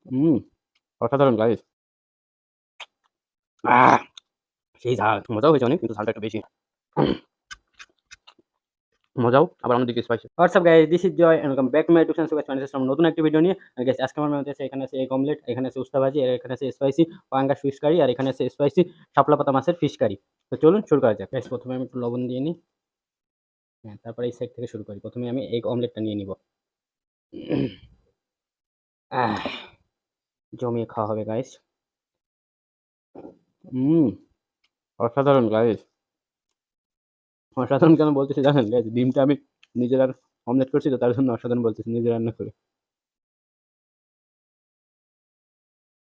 হুম, অসাধারণ গাইস। আহ! সেই ঝাল। মজাও হয়েছে অনেক কিন্তু ঝালটা একটু বেশি। মজাও আবার অন্যদিকে spicy. What's up guys, this is Joy and welcome back to my YouTube channel. Sugar channel আসলাম নতুন একটা ভিডিও নিয়ে। গাইস আজকে আমার মনে হচ্ছে এখানে আছে এগ অমলেট, এখানে আছে উস্তা ভাজি, আর এখানে আছে স্পাইসি পাঙ্গাস ফিশ কারি, আর এখানে আছে স্পাইসি শাপলা পাতা মাছের ফিশ কারি। তো চলুন শুরু করা যাক। গাইস প্রথমে আমি একটু লবণ দিয়ে নিই। হ্যাঁ, তারপরে এই সাইড থেকে শুরু করি। প্রথমে আমি এগ অমলেটটা নিয়ে নিব। আহ! জমিয়ে খাওয়া হবে গাইস। হুম, অসাধারণ গাইস। অসাধারণ কেন বলতেছি জানেন গাইস? ডিমটা আমি নিজে অমলেট করছি তো তার জন্য অসাধারণ বলতেছি নিজে রান্না করে।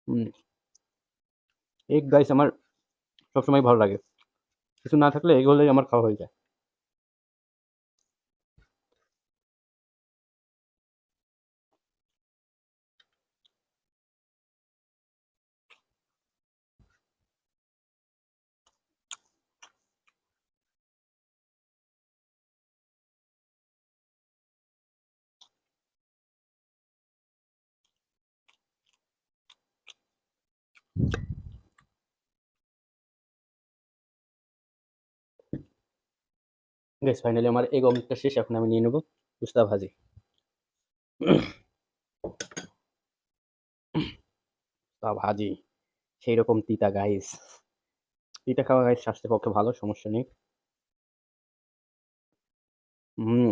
হুম, এগ গাইস আমার সবসময় ভালো লাগে। কিছু না থাকলে এগ হলেই আমার খাওয়া হয়ে যায়। গাইস ফাইনালি আমার এগ অমলেটটা শেষ। এখন আমি নিয়ে নেব উস্তা ভাজি। উস্তা ভাজি সেই রকম তিতা গাইস। তিতা খাওয়া গাইস স্বাস্থ্যের পক্ষে ভালো, সমস্যা নেই। হুম,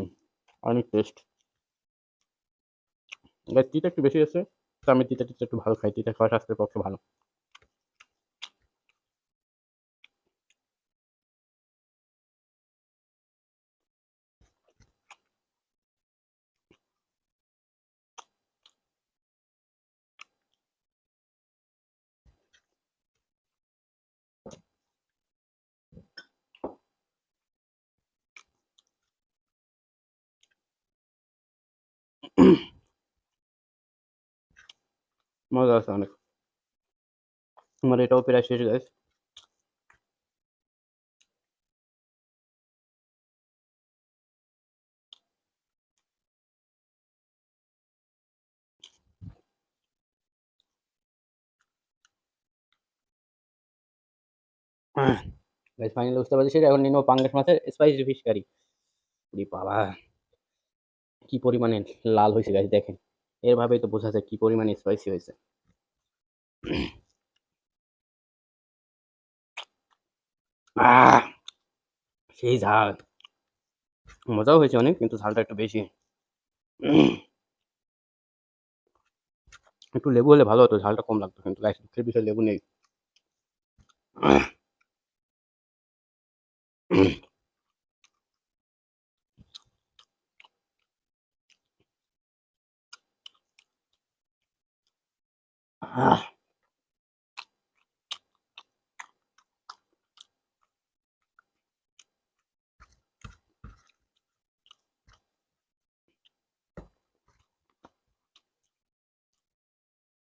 অনেক টেস্ট। গাইস তিতা একটু বেশি আছে। তো আমি তিতা একটু ভালো খাই। তিতা খাওয়া স্বাস্থ্যের পক্ষে ভালো। মজা আছে অনেক। আমার এটাও প্রায় শেষ গাইস। গাইস ফাইনালি উস্তা ভাজি শেষ। এখন নিয়ে নেব পাঙ্গাস মাছের স্পাইসি ফিশ কারি। ওরে বাবা! কি পরিমাণে লাল হয়েছে গাইস দেখেন। এভাবেই তো বোঝা যায় কি পরিমাণে স্পাইসি হয়েছে। আহ! সেই ঝাল। মজাও হয়েছে অনেক কিন্তু ঝালটা একটু বেশি। একটু লেবু হলে ভালো হতো, ঝালটা কম লাগতো কিন্তু গাইস দুঃখের বিষয় লেবু নেই। আহ!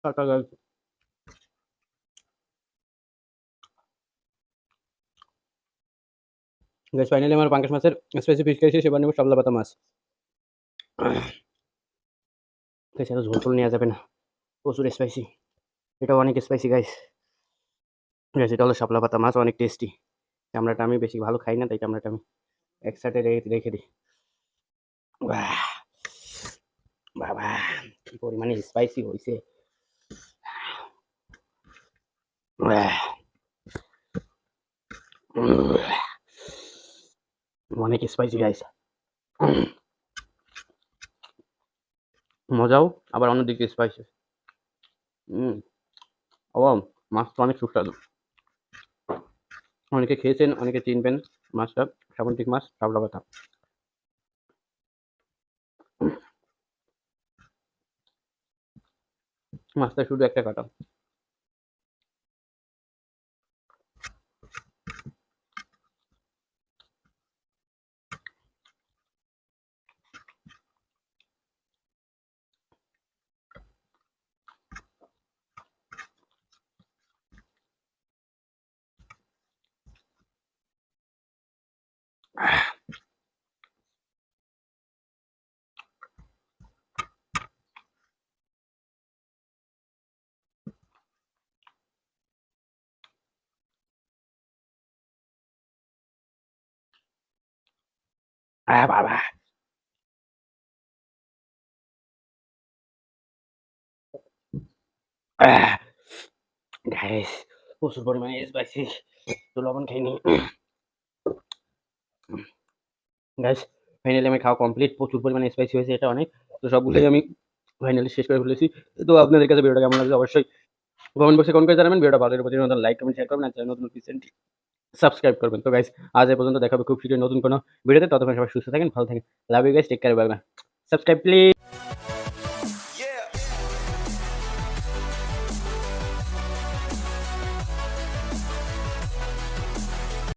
Tata guys. গাইস ফাইনালি আমার পাঙ্গাস মাছের স্পাইসি ফিশ কারি শেষ। এবার নেব শাপলা পাতা মাছ। গাইস এত ঝোল-টোল নেওয়া যাবে না। প্রচুর স্পাইসি। এটাও অনেক স্পাইসি গাইস। গাইস এটা হলো শাপলা পাতা মাছ, অনেক টেস্টি। চামড়াটা আমি বেশি ভালো খাই না, তাই চামড়াটা আমি এক সাইডে রেখে দিই। বাহ! বাবা! কি পরিমাণে স্পাইসি হইছে। অনেক স্পাইসি গাইস। মজাও আবার অন্যদিকে স্পাইসি। হুম, এবং মাছটা অনেক সুস্বাদু। অনেকে খেয়েছেন, অনেকে চিনবেন মাছটা। সামুদ্রিক মাছ শাপলা পাতা। মাছটা শুধু একটা কাটা। বাবা গাইস প্রচুর পরিমাণে স্পাইসি, তো লবণ খাইনি। গাইস ফাইনালি আমি খাওয়া কমপ্লিট, প্রচুর পরিমাণে স্পাইসি হয়েছে, এটা অনেক। তো সবগুলোই আমি ফাইনালি শেষ করে ফেলেছি। তো আপনাদের কাছে ভিডিওটা কেমন লাগছে অবশ্যই কমেন্ট বক্সে কমেন্ট করে জানাবেন। ভিডিওটা ভালো লাগলে প্রতিদিন মতন লাইক কমেন্ট শেয়ার করবেন, আর চ্যানেল নতুন চ্যানেলটি সাবস্ক্রাইব করবেন। তো গাইস আজ এই পর্যন্ত, দেখা হবে খুব শীঘ্রই নতুন কোনো ভিডিওতে। ততক্ষণ সবাই সুস্থ থাকেন, ভালো থাকেন। Love you guys, take care, bye bye. Subscribe please.